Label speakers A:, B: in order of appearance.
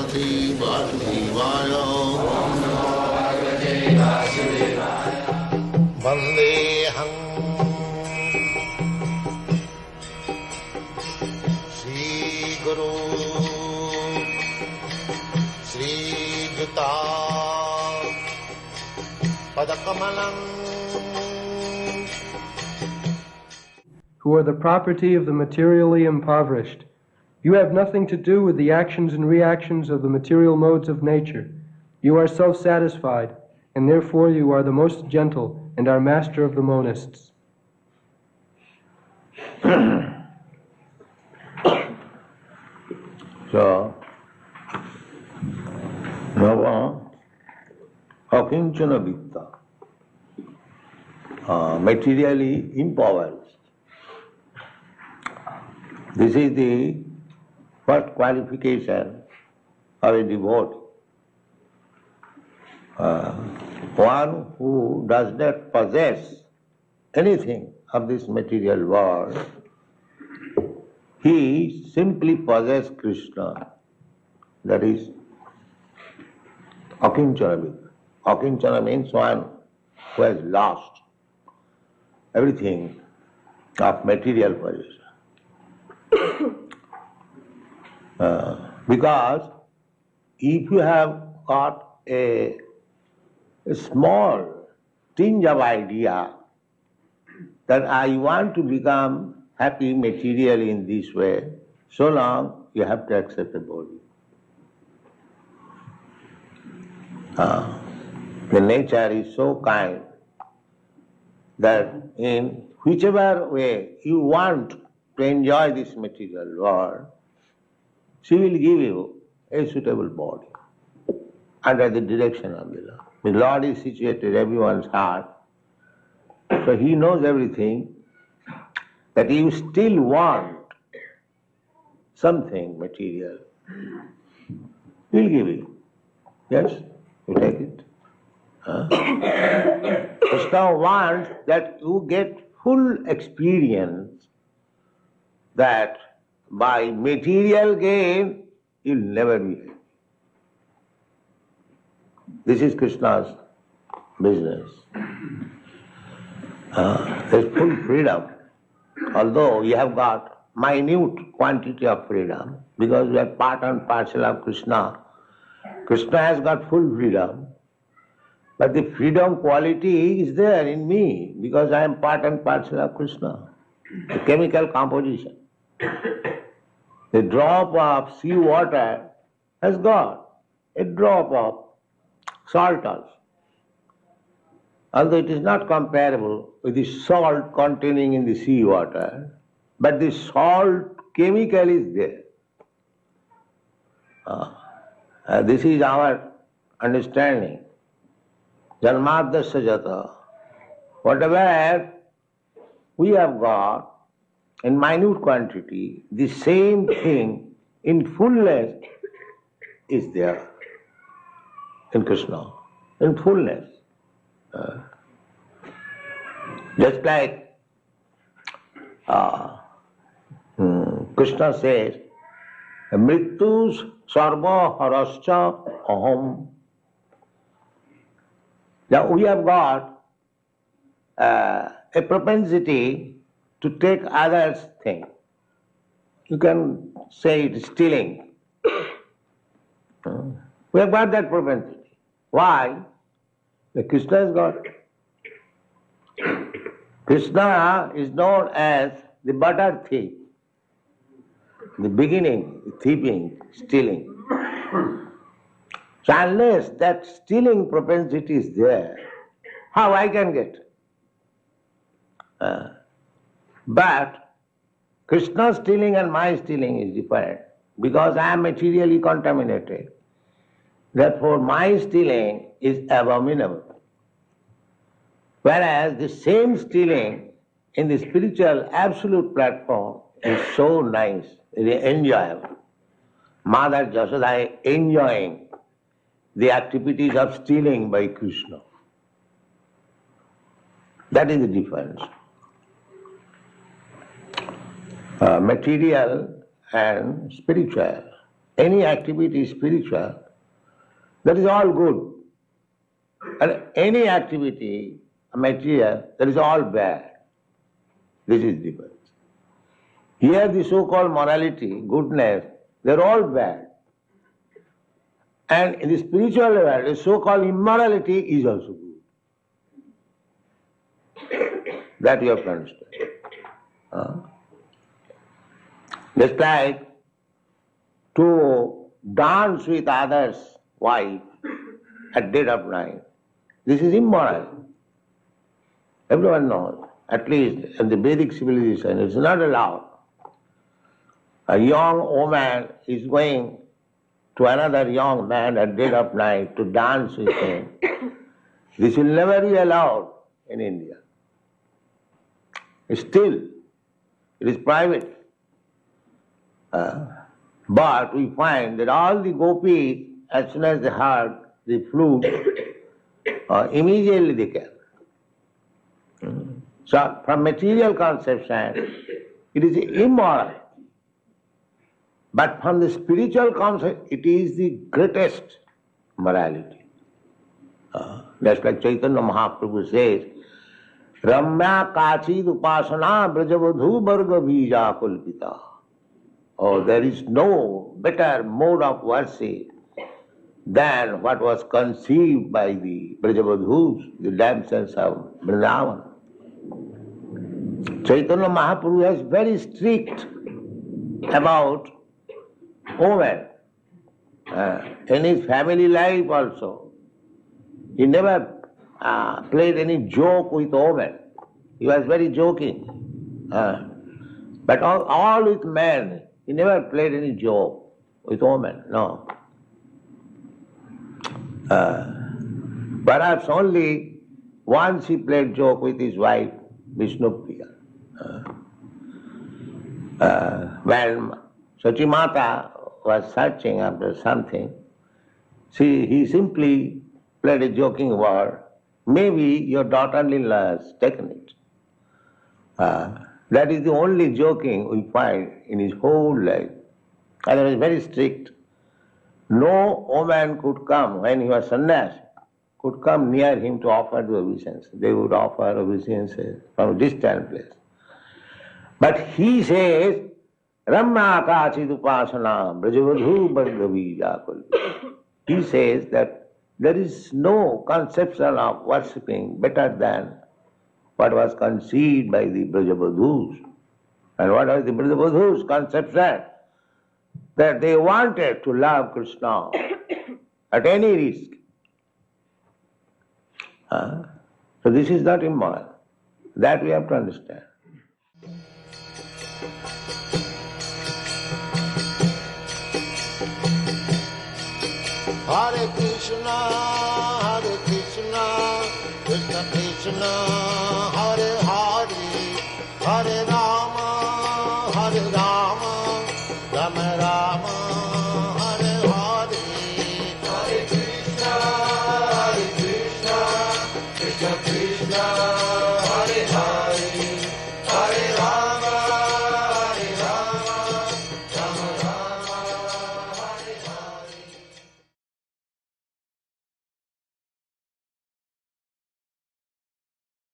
A: Bhagavate Vasudevaya. Vandeham Shri Guru Shri Juta Padakamalam,
B: who are the property of the materially impoverished. You have nothing to do with the actions and reactions of the material modes of nature. You are self-satisfied, and therefore you are the most gentle and are master of the monists.
C: So, Nava Akinchana Vitta, materially impoverished. This is the first qualification of a devotee. One who does not possess anything of this material world, he simply possesses Krishna. That is Akinchana Vitta. Akinchana means one who has lost everything of material possession. Because if you have got a small tinge of idea that I want to become happy materially in this way, so long you have to accept a body. The nature is so kind that in whichever way you want to enjoy this material world, she will give you a suitable body under the direction of the Lord. The Lord is situated in everyone's heart, so He knows everything, that you still want something material. He will give you. Yes, you take it. Krishna wants that you get full experience that by material gain you'll never be happy. This is Krishna's business. There's full freedom. Although you have got minute quantity of freedom, because we are part and parcel of Krishna. Krishna has got full freedom, but the freedom quality is there in me, because I am part and parcel of Krishna. The chemical composition. The drop of sea water has got a drop of salt also. Although it is not comparable with the salt containing in the sea water, but the salt chemical is there. This is our understanding. Janmadasya jata. Whatever we have got in minute quantity, the same thing in fullness is there in Krishna, in fullness. Just like Krishna says, Mrityus sarva harascha aham. Now we have got a propensity to take others' things. You can say it is stealing. We have got that propensity. Why? Krishna has got it. Krishna is known as the butter thief, the beginning, thieving, stealing. So unless that stealing propensity is there, how I can get? But Krishna's stealing and my stealing is different, because I am materially contaminated. Therefore my stealing is abominable. Whereas the same stealing in the spiritual absolute platform is so nice, very enjoyable. Mother Jasoda enjoying the activities of stealing by Krishna. That is the difference. Material and spiritual. any activity spiritual, that is all good. And any activity material, that is all bad. This is the difference. Here the so-called morality, goodness, they are all bad. And in the spiritual world, the so-called immorality is also good. That you have to understand. Just like to dance with others' wife at dead of night, this is immoral. Everyone knows, at least in the Vedic civilization, it's not allowed. A young woman is going to another young man at dead of night to dance with him. This will never be allowed in India. Still, it is private. But we find that all the gopis, as soon as they heard the flute, immediately they came. So, from material conception, it is immoral. But from the spiritual concept, it is the greatest morality. Just like Chaitanya Mahaprabhu says, Ramya Kachid Upasana Brajavadhu Varga Bija Kulpita. Oh, there is no better mode of worship than what was conceived by the Brajavadhus, the damsels of Vrindavan. Chaitanya Mahaprabhu is very strict about women. In his family life also, he never played any joke with women. He was very joking. But all with men, he never played any joke with women, no. Perhaps only once he played joke with his wife, Vishnupriya. When Sachimata was searching after something, he simply played a joking word, maybe your daughter-in-law has taken it. That is the only joking we find in his whole life. Otherwise very strict. No woman could come, when he was sannyasi, could come near him to offer the obeisance. They would offer obeisances from a distant place. But he says, Ramya Kachid Upasana Brajavadhu Varga Bija Kulpita. He says that there is no conception of worshipping better than what was conceived by the Brajavadhus. And what was the Brajavadhus' conception? That they wanted to love Krishna at any risk. So this is not immoral. That we have to understand.
A: Hare Krishna